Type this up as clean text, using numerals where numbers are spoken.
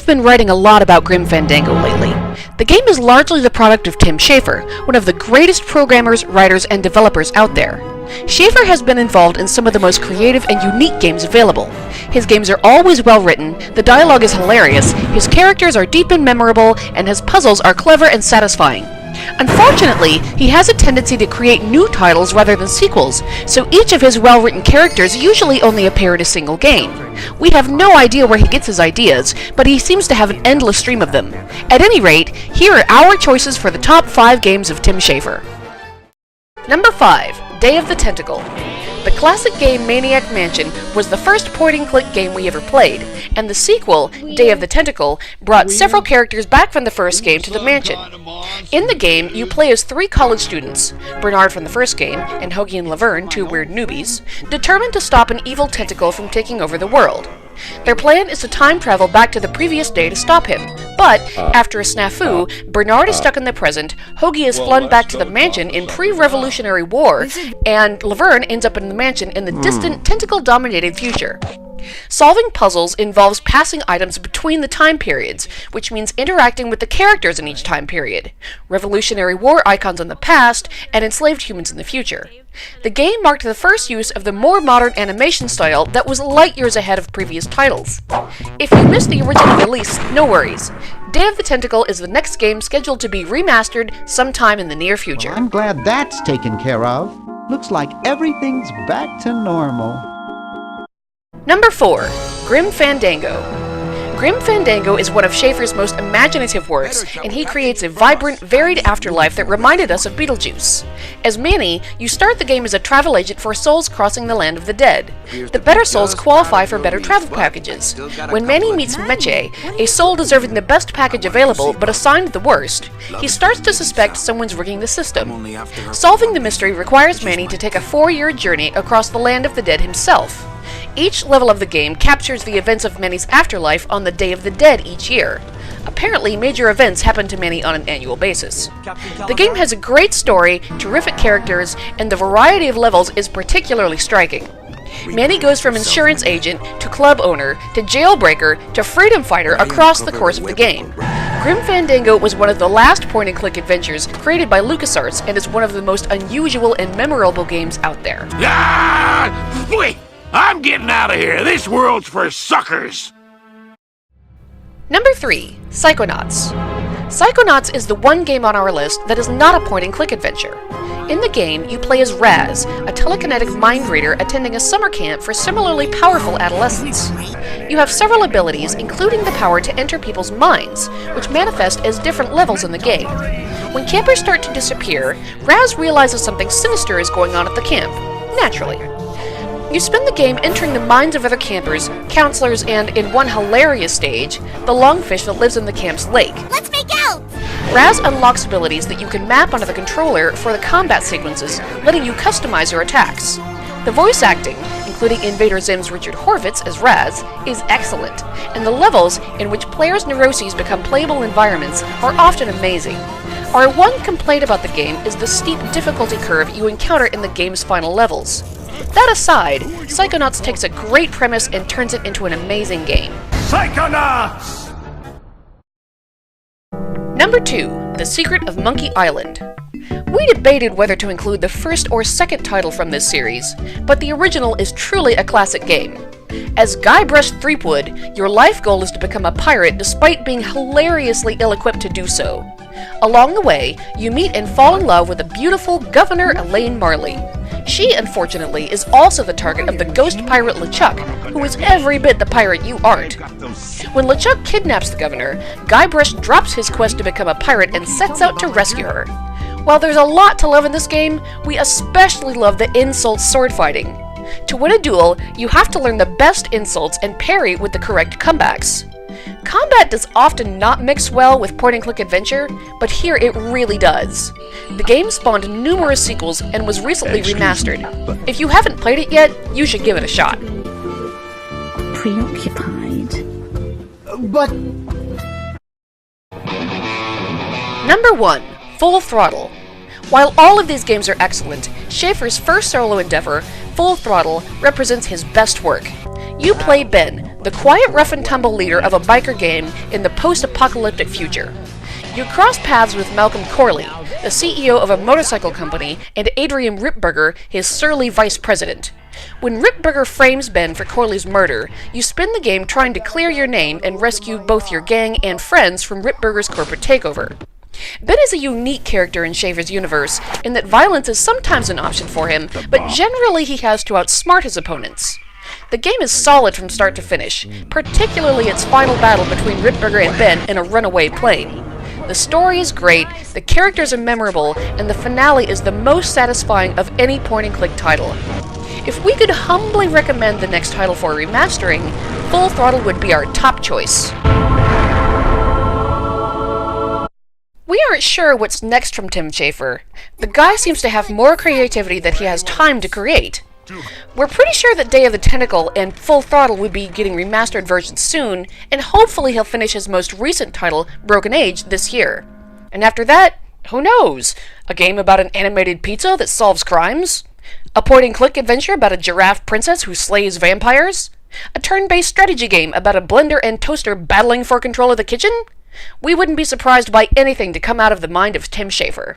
have been writing a lot about Grim Fandango lately. The game is largely the product of Tim Schafer, one of the greatest programmers, writers, and developers out there. Schafer has been involved in some of the most creative and unique games available. His games are always well written, the dialogue is hilarious, his characters are deep and memorable, and his puzzles are clever and satisfying. Unfortunately, he has a tendency to create new titles rather than sequels, so each of his well-written characters usually only appear in a single game. We have no idea where he gets his ideas, but he seems to have an endless stream of them. At any rate, here are our choices for the top 5 games of Tim Schafer. Number 5. Day of the Tentacle. The classic game Maniac Mansion was the first point-and-click game we ever played, and the sequel, Day of the Tentacle, brought several characters back from the first game to the mansion. In the game, you play as 3 college students, Bernard from the first game, and Hoagie and Laverne, 2 weird newbies, determined to stop an evil tentacle from taking over the world. Their plan is to time travel back to the previous day to stop him, but after a snafu, Bernard is stuck in the present, Hoagie is flown back to the mansion in pre-Revolutionary War, and Laverne ends up in the mansion in the distant, tentacle-dominated future. Solving puzzles involves passing items between the time periods, which means interacting with the characters in each time period, Revolutionary War icons in the past, and enslaved humans in the future. The game marked the first use of the more modern animation style that was light years ahead of previous titles. If you missed the original release, no worries. Day of the Tentacle is the next game scheduled to be remastered sometime in the near future. Well, I'm glad that's taken care of. Looks like everything's back to normal. Number 4. Grim Fandango. Grim Fandango is one of Schafer's most imaginative works, and he creates a vibrant, varied afterlife that reminded us of Beetlejuice. As Manny, you start the game as a travel agent for souls crossing the land of the dead. The better souls qualify for better travel packages. When Manny meets Meche, a soul deserving the best package available but assigned the worst, he starts to suspect someone's rigging the system. Solving the mystery requires Manny to take a 4-year journey across the land of the dead himself. Each level of the game captures the events of Manny's afterlife on the Day of the Dead each year. Apparently, major events happen to Manny on an annual basis. The game has a great story, terrific characters, and the variety of levels is particularly striking. Manny goes from insurance agent to club owner to jailbreaker to freedom fighter across the course of the game. Grim Fandango was one of the last point-and-click adventures created by LucasArts and is one of the most unusual and memorable games out there. Wait! I'm getting out of here! This world's for suckers! Number 3. Psychonauts. Psychonauts is the one game on our list that is not a point-and-click adventure. In the game, you play as Raz, a telekinetic mind reader attending a summer camp for similarly powerful adolescents. You have several abilities, including the power to enter people's minds, which manifest as different levels in the game. When campers start to disappear, Raz realizes something sinister is going on at the camp, naturally. You spend the game entering the minds of other campers, counselors, and, in one hilarious stage, the lungfish that lives in the camp's lake. Let's make out! Raz unlocks abilities that you can map onto the controller for the combat sequences, letting you customize your attacks. The voice acting, including Invader Zim's Richard Horvitz as Raz, is excellent, and the levels in which players' neuroses become playable environments are often amazing. Our one complaint about the game is the steep difficulty curve you encounter in the game's final levels. That aside, Psychonauts takes a great premise and turns it into an amazing game. Psychonauts! Number 2. The Secret of Monkey Island. We debated whether to include the first or second title from this series, but the original is truly a classic game. As Guybrush Threepwood, your life goal is to become a pirate despite being hilariously ill-equipped to do so. Along the way, you meet and fall in love with the beautiful Governor Elaine Marley. She, unfortunately, is also the target of the ghost pirate LeChuck, who is every bit the pirate you aren't. When LeChuck kidnaps the governor, Guybrush drops his quest to become a pirate and sets out to rescue her. While there's a lot to love in this game, we especially love the insult sword fighting. To win a duel, you have to learn the best insults and parry with the correct comebacks. Combat does often not mix well with point-and-click adventure, but here it really does. The game spawned numerous sequels and was recently remastered. If you haven't played it yet, you should give it a shot. Preoccupied. But... Number 1. Full Throttle. While all of these games are excellent, Schafer's first solo endeavor, Full Throttle, represents his best work. You play Ben, the quiet rough-and-tumble leader of a biker game in the post-apocalyptic future. You cross paths with Malcolm Corley, the CEO of a motorcycle company, and Adrian Ripburger, his surly vice president. When Ripburger frames Ben for Corley's murder, you spend the game trying to clear your name and rescue both your gang and friends from Ripburger's corporate takeover. Ben is a unique character in Schafer's universe, in that violence is sometimes an option for him, but generally he has to outsmart his opponents. The game is solid from start to finish, particularly its final battle between Ripburger and Ben in a runaway plane. The story is great, the characters are memorable, and the finale is the most satisfying of any point-and-click title. If we could humbly recommend the next title for remastering, Full Throttle would be our top choice. We aren't sure what's next from Tim Schafer. The guy seems to have more creativity than he has time to create. We're pretty sure that Day of the Tentacle and Full Throttle will be getting remastered versions soon, and hopefully he'll finish his most recent title, Broken Age, this year. And after that, who knows? A game about an animated pizza that solves crimes? A point-and-click adventure about a giraffe princess who slays vampires? A turn-based strategy game about a blender and toaster battling for control of the kitchen? We wouldn't be surprised by anything to come out of the mind of Tim Schafer.